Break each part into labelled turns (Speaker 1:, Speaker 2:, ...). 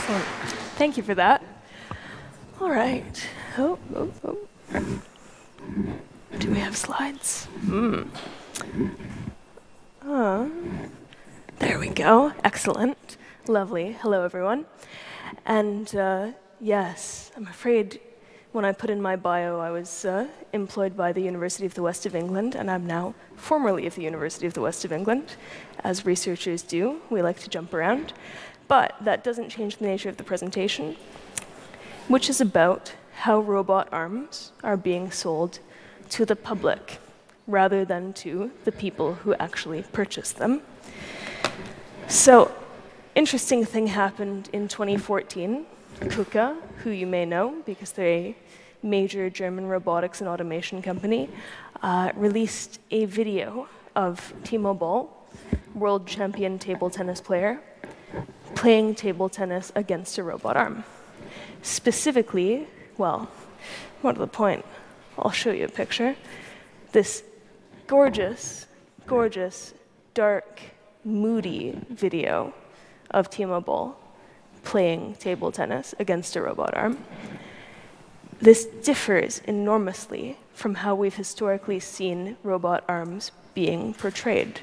Speaker 1: Excellent. Thank you for that. All right. Oh. Do we have slides? There we go. Excellent. Lovely. Hello, everyone. And yes, I'm afraid when I put in my bio, I was employed by the University of the West of England, and I'm now formerly of the University of the West of England. As researchers do, we like to jump around. But that doesn't change the nature of the presentation, which is about how robot arms are being sold to the public rather than to the people who actually purchase them. So, interesting thing happened in 2014. KUKA, who you may know because they're a major German robotics and automation company, released a video of Timo Boll, world champion table tennis player, playing table tennis against a robot arm. Specifically, well, more to the point, I'll show you a picture. This gorgeous, gorgeous, dark, moody video of Timo Boll playing table tennis against a robot arm. This differs enormously from how we've historically seen robot arms being portrayed,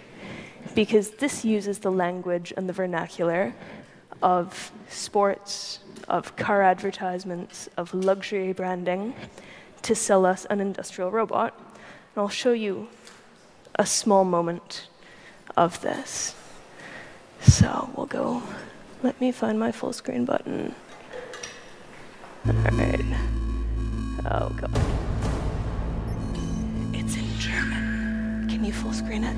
Speaker 1: because this uses the language and the vernacular of sports, of car advertisements, of luxury branding to sell us an industrial robot. And I'll show you a small moment of this. So we'll go, let me find my full screen button. All right. Oh, God. It's in German. Can you full screen it?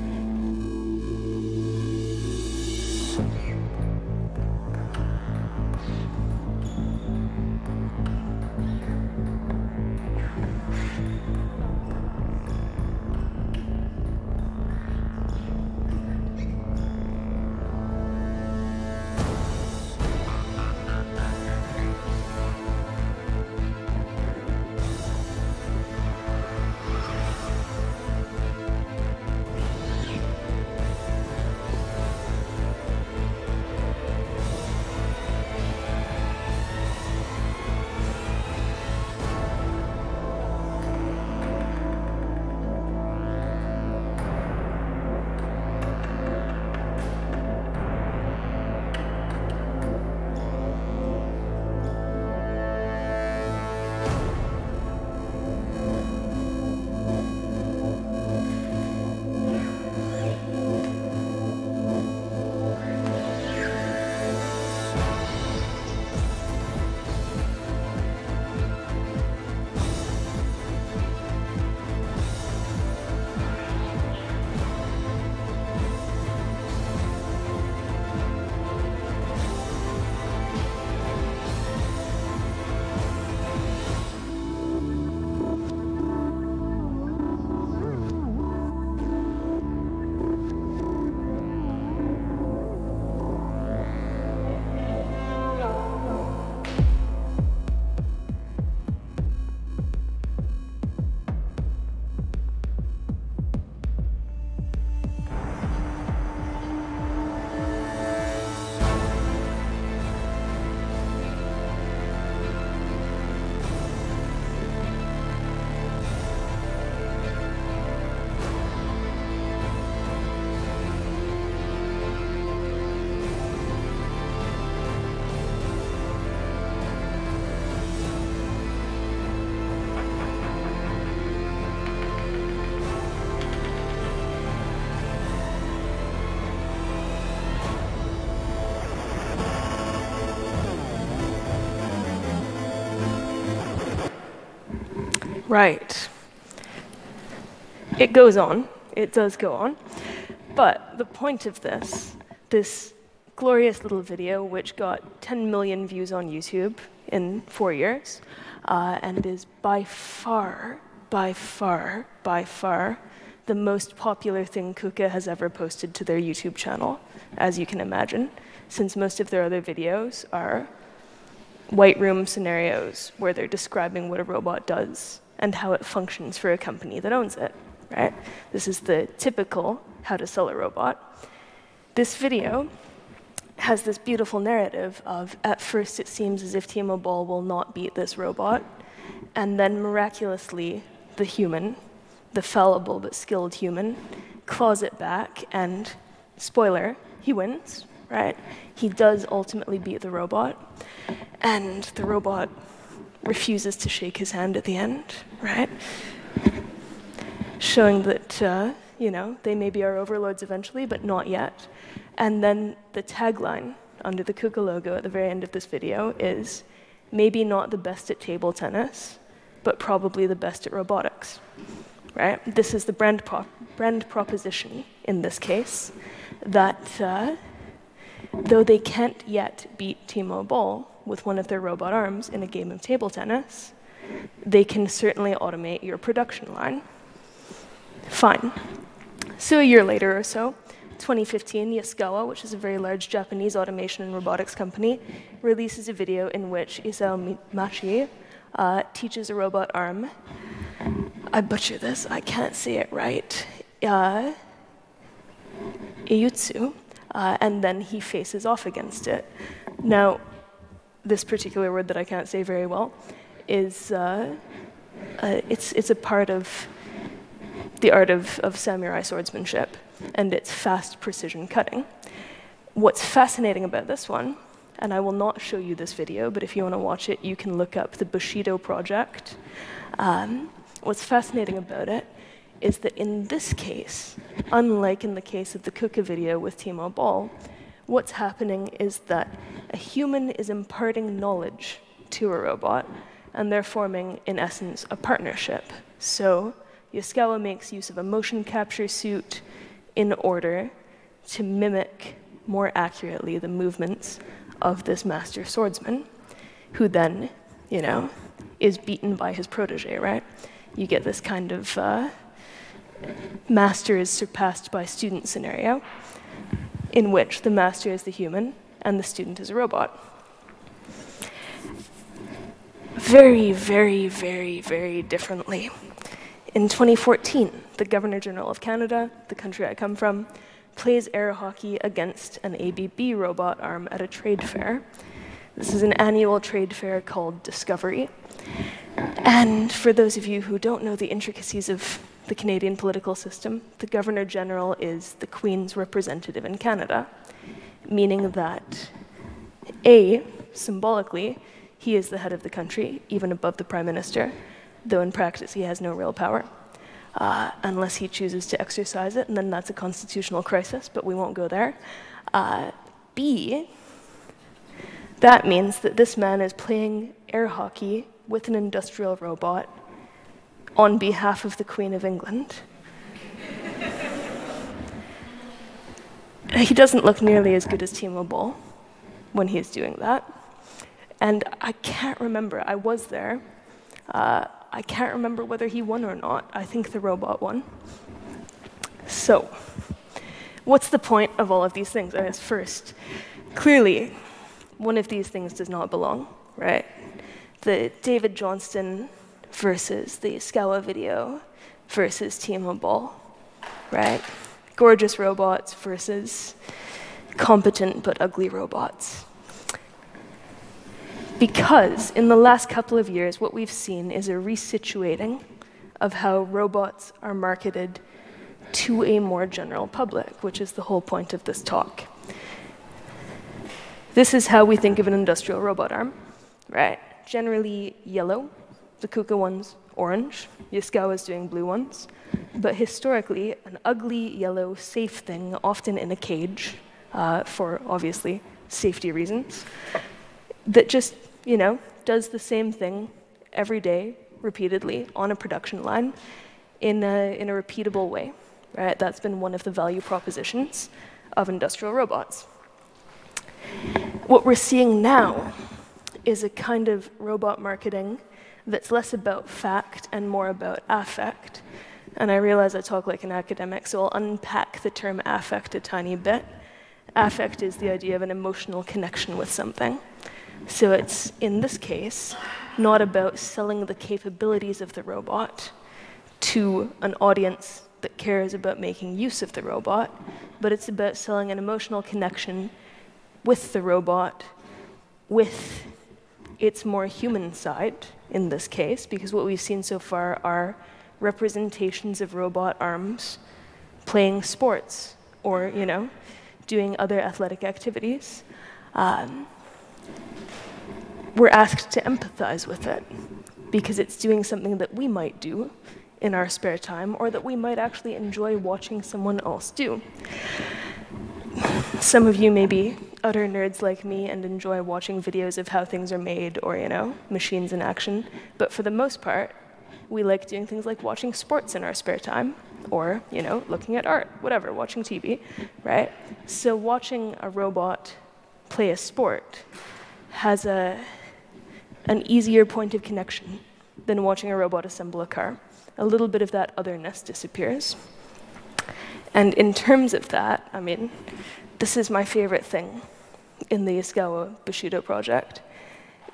Speaker 1: Right. It goes on. It does go on. But the point of this glorious little video, which got 10 million views on YouTube in 4 years, and is by far, the most popular thing KUKA has ever posted to their YouTube channel, as you can imagine, since most of their other videos are white room scenarios where they're describing what a robot does and how it functions for a company that owns it, right? This is the typical how to sell a robot. This video has this beautiful narrative of, at first it seems as if Timo Boll will not beat this robot, and then miraculously the human, the fallible but skilled human, claws it back, and spoiler, he wins, right? He does ultimately beat the robot, and the robot refuses to shake his hand at the end, right? Showing that, you know, they may be our overlords eventually, but not yet. And then the tagline under the KUKA logo at the very end of this video is, maybe not the best at table tennis, but probably the best at robotics, right? This is the brand proposition in this case, that though they can't yet beat Timo Boll with one of their robot arms in a game of table tennis, they can certainly automate your production line. Fine. So a year later or so, 2015, Yaskawa, which is a very large Japanese automation and robotics company, releases a video in which Isao Machi teaches a robot arm. I butcher this, I can't say it right. Iyutsu, and then he faces off against it. Now, this particular word that I can't say very well is, it's a part of the art of samurai swordsmanship, and it's fast precision cutting. What's fascinating about this one, and I will not show you this video, but if you want to watch it, you can look up the Bushido project. What's fascinating about it is that in this case, unlike in the case of the KUKA video with Timo Boll, what's happening is that a human is imparting knowledge to a robot, and they're forming, in essence, a partnership. So Yaskawa makes use of a motion capture suit in order to mimic more accurately the movements of this master swordsman, who then, you know, is beaten by his protege, right? You get this kind of master is surpassed by student scenario, in which the master is the human and the student is a robot. Very, very, very, very differently. In 2014, the Governor General of Canada, the country I come from, plays air hockey against an ABB robot arm at a trade fair. This is an annual trade fair called Discovery. And for those of you who don't know the intricacies of the Canadian political system, the Governor General is the Queen's representative in Canada, meaning that, A, symbolically, he is the head of the country, even above the Prime Minister, though in practice he has no real power, unless he chooses to exercise it, and then that's a constitutional crisis, but we won't go there. B, that means that this man is playing air hockey with an industrial robot on behalf of the Queen of England. He doesn't look nearly as good as Timo Boll when he's doing that. And I can't remember, I was there. I can't remember whether he won or not. I think the robot won. So, what's the point of all of these things? I guess first, clearly, one of these things does not belong, right? The David Johnston versus the Yaskawa video versus Timo Boll, right? Gorgeous robots versus competent but ugly robots. Because in the last couple of years, what we've seen is a resituating of how robots are marketed to a more general public, which is the whole point of this talk. This is how we think of an industrial robot arm, right? Generally yellow, the KUKA one's orange, Yaskawa's doing blue ones, but historically, an ugly yellow safe thing, often in a cage, for obviously safety reasons, that just, you know, does the same thing every day, repeatedly, on a production line, in a repeatable way, right? That's been one of the value propositions of industrial robots. What we're seeing now is a kind of robot marketing that's less about fact and more about affect. And I realize I talk like an academic, so I'll unpack the term affect a tiny bit. Affect is the idea of an emotional connection with something. So it's, in this case, not about selling the capabilities of the robot to an audience that cares about making use of the robot, but it's about selling an emotional connection with the robot, with its more human side in this case, because what we've seen so far are representations of robot arms playing sports or, doing other athletic activities. We're asked to empathize with it because it's doing something that we might do in our spare time or that we might actually enjoy watching someone else do. Some of you may be utter nerds like me and enjoy watching videos of how things are made or, machines in action. But for the most part, we like doing things like watching sports in our spare time or, looking at art, whatever, watching TV, right? So watching a robot play a sport has an easier point of connection than watching a robot assemble a car. A little bit of that otherness disappears. And in terms of that, this is my favorite thing in the Iskawa Bushido project.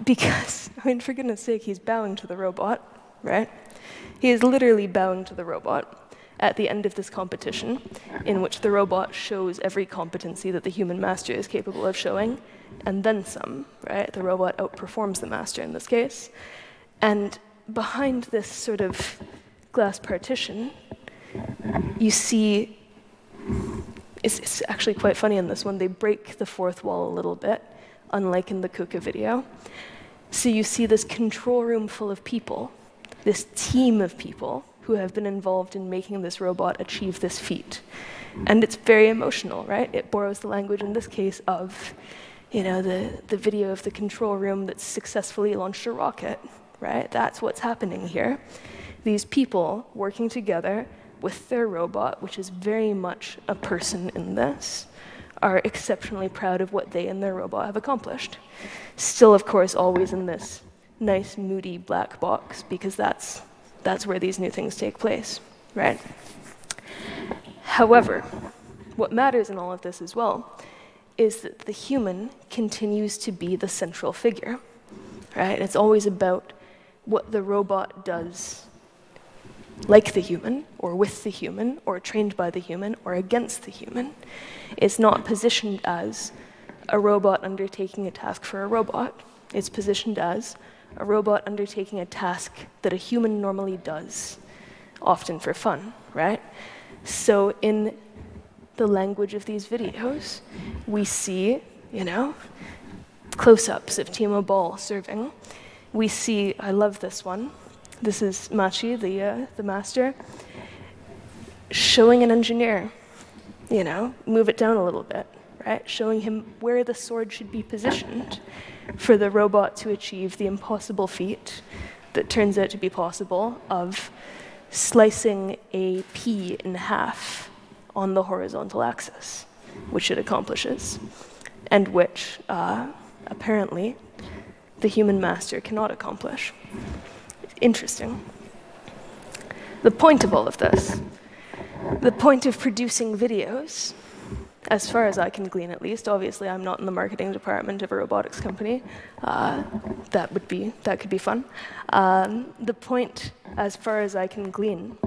Speaker 1: Because, for goodness sake, he's bowing to the robot, right? He is literally bowing to the robot at the end of this competition, in which the robot shows every competency that the human master is capable of showing, and then some, right? The robot outperforms the master in this case. And behind this sort of glass partition, you see, it's actually quite funny in this one, they break the fourth wall a little bit, unlike in the Kuka video. So you see this control room full of people, this team of people who have been involved in making this robot achieve this feat. And it's very emotional, right? It borrows the language in this case of, the video of the control room that successfully launched a rocket, right? That's what's happening here. These people working together with their robot, which is very much a person in this, are exceptionally proud of what they and their robot have accomplished. Still, of course, always in this nice, moody black box, because that's where these new things take place, right? However, what matters in all of this as well is that the human continues to be the central figure, right? It's always about what the robot does like the human, or with the human, or trained by the human, or against the human. It's not positioned as a robot undertaking a task for a robot. It's positioned as a robot undertaking a task that a human normally does, often for fun, right? So in the language of these videos, we see, close-ups of Timo Boll serving. We see, I love this one. This is Machi, the master, showing an engineer, move it down a little bit, right? Showing him where the sword should be positioned for the robot to achieve the impossible feat that turns out to be possible of slicing a pea in half on the horizontal axis, which it accomplishes, and which, apparently, the human master cannot accomplish. Interesting. The point of all of this, the point of producing videos, as far as I can glean at least, obviously I'm not in the marketing department of a robotics company, that could be fun. The point, as far as I can glean,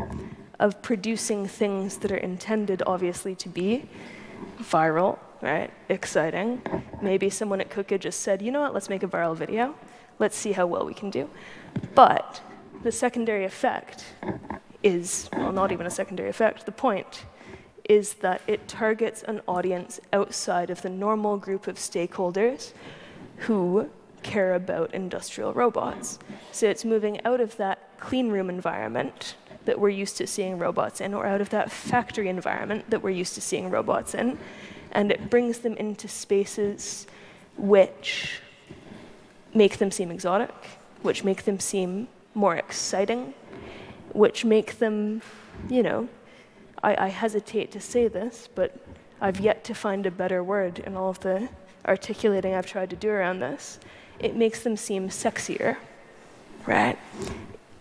Speaker 1: of producing things that are intended obviously to be viral, right, exciting. Maybe someone at Kuka just said, you know what, let's make a viral video. Let's see how well we can do. But the secondary effect is, well, not even a secondary effect, the point is that it targets an audience outside of the normal group of stakeholders who care about industrial robots. So it's moving out of that clean room environment that we're used to seeing robots in, or out of that factory environment that we're used to seeing robots in, and it brings them into spaces which make them seem exotic, which make them seem more exciting, which make them, I hesitate to say this, but I've yet to find a better word in all of the articulating I've tried to do around this. It makes them seem sexier, right?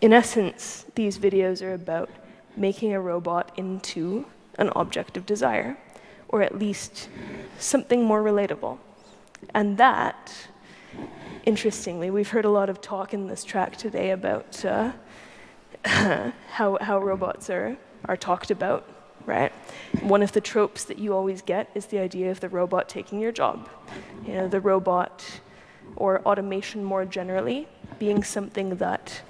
Speaker 1: In essence, these videos are about making a robot into an object of desire, or at least something more relatable. And that, interestingly, we've heard a lot of talk in this track today about how robots are talked about right? One of the tropes that you always get is the idea of the robot taking your job. You know, the robot, or automation more generally, being something that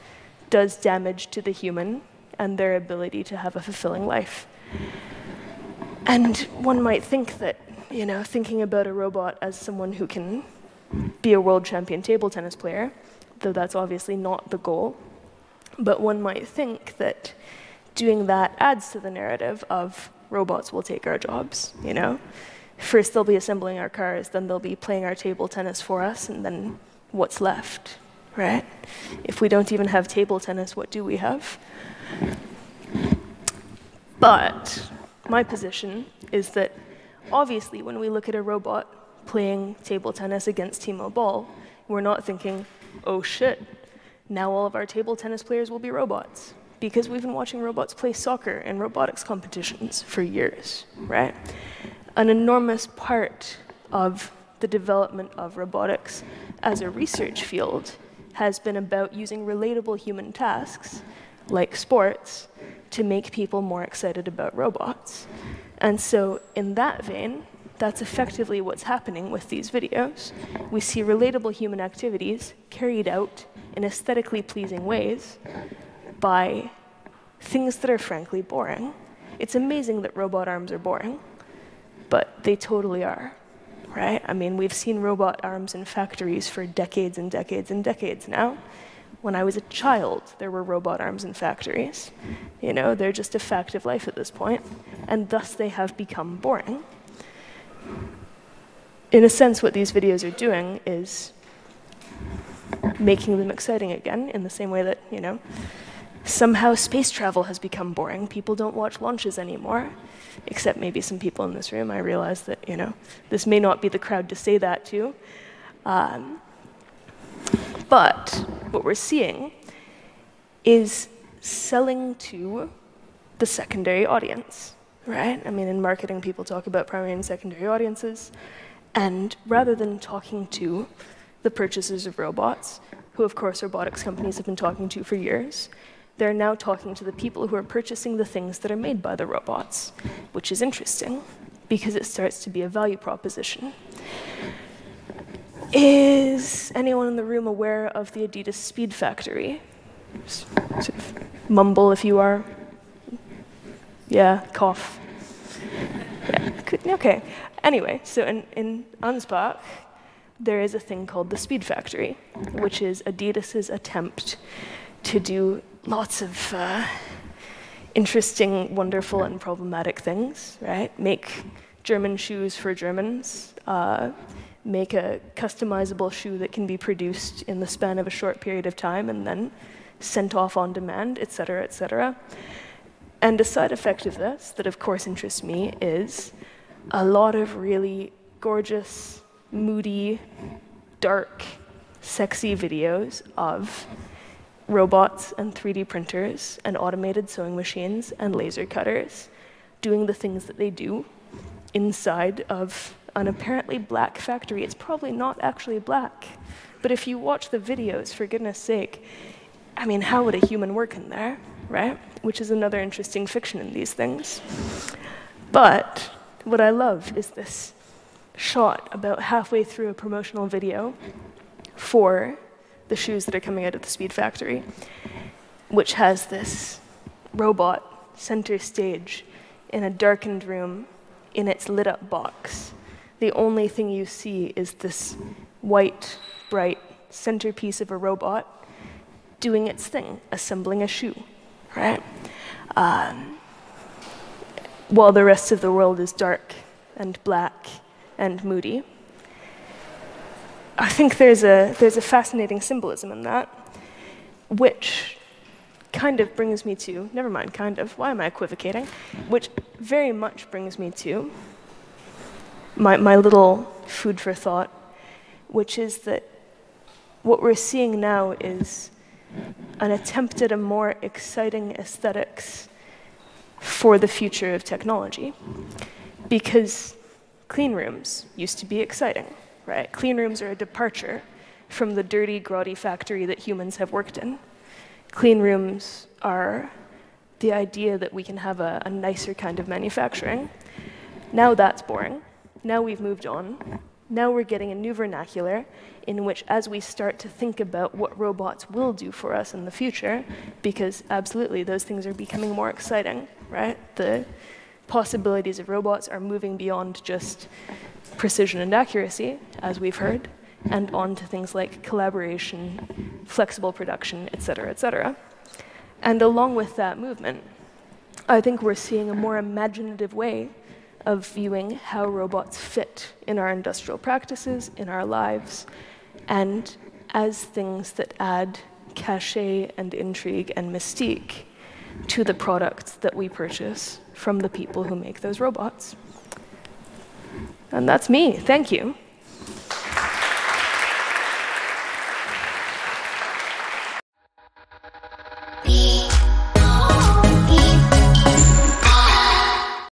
Speaker 1: does damage to the human and their ability to have a fulfilling life. And one might think that, you know, thinking about a robot as someone who can be a world champion table tennis player, though that's obviously not the goal, but one might think that doing that adds to the narrative of robots will take our jobs, you know? First they'll be assembling our cars, then they'll be playing our table tennis for us, and then what's left, right? If we don't even have table tennis, what do we have? But my position is that obviously when we look at a robot playing table tennis against Timo Boll, we're not thinking, oh shit, now all of our table tennis players will be robots. Because we've been watching robots play soccer and robotics competitions for years, right? An enormous part of the development of robotics as a research field has been about using relatable human tasks, like sports, to make people more excited about robots. And so in that vein, that's effectively what's happening with these videos. We see relatable human activities carried out in aesthetically pleasing ways by things that are frankly boring. It's amazing that robot arms are boring, but they totally are, right? I mean, we've seen robot arms in factories for decades and decades and decades now. When I was a child, there were robot arms in factories. You know, they're just a fact of life at this point, and thus they have become boring. In a sense, what these videos are doing is making them exciting again, in the same way that, you know, somehow space travel has become boring. People don't watch launches anymore, except maybe some people in this room. I realize that, you know, this may not be the crowd to say that to. But what we're seeing is selling to the secondary audience, right? I mean, in marketing, people talk about primary and secondary audiences. And rather than talking to the purchasers of robots, who, of course, robotics companies have been talking to for years, they're now talking to the people who are purchasing the things that are made by the robots, which is interesting, because it starts to be a value proposition. Is anyone in the room aware of the Adidas Speed Factory? Sort of mumble if you are. Yeah, cough. Yeah, okay. Anyway, so in Ansbach, there is a thing called the Speed Factory, which is Adidas's attempt to do lots of interesting, wonderful, and problematic things, right? Make German shoes for Germans, make a customizable shoe that can be produced in the span of a short period of time and then sent off on demand, et cetera, et cetera. And a side effect of this, that of course interests me, is a lot of really gorgeous, moody, dark, sexy videos of robots and 3D printers and automated sewing machines and laser cutters doing the things that they do inside of an apparently black factory. It's probably not actually black, but if you watch the videos, for goodness sake, I mean, how would a human work in there, right? Which is another interesting fiction in these things. But what I love is this shot about halfway through a promotional video for the shoes that are coming out of the Speed Factory, which has this robot center stage in a darkened room in its lit up box. The only thing you see is this white, bright centerpiece of a robot doing its thing, assembling a shoe, right? While the rest of the world is dark and black and moody. I think there's a fascinating symbolism in that, which kind of brings me to, never mind, kind of, why am I equivocating? Which very much brings me to my little food for thought, which is that what we're seeing now is an attempt at a more exciting aesthetics for the future of technology. Because clean rooms used to be exciting, right? Clean rooms are a departure from the dirty, grotty factory that humans have worked in. Clean rooms are the idea that we can have a nicer kind of manufacturing. Now that's boring. Now we've moved on. Now we're getting a new vernacular in which, as we start to think about what robots will do for us in the future, because absolutely those things are becoming more exciting, right? The possibilities of robots are moving beyond just precision and accuracy, as we've heard, and on to things like collaboration, flexible production, et cetera, et cetera. And along with that movement, I think we're seeing a more imaginative way of viewing how robots fit in our industrial practices, in our lives, and as things that add cachet and intrigue and mystique to the products that we purchase from the people who make those robots. And that's me. Thank you.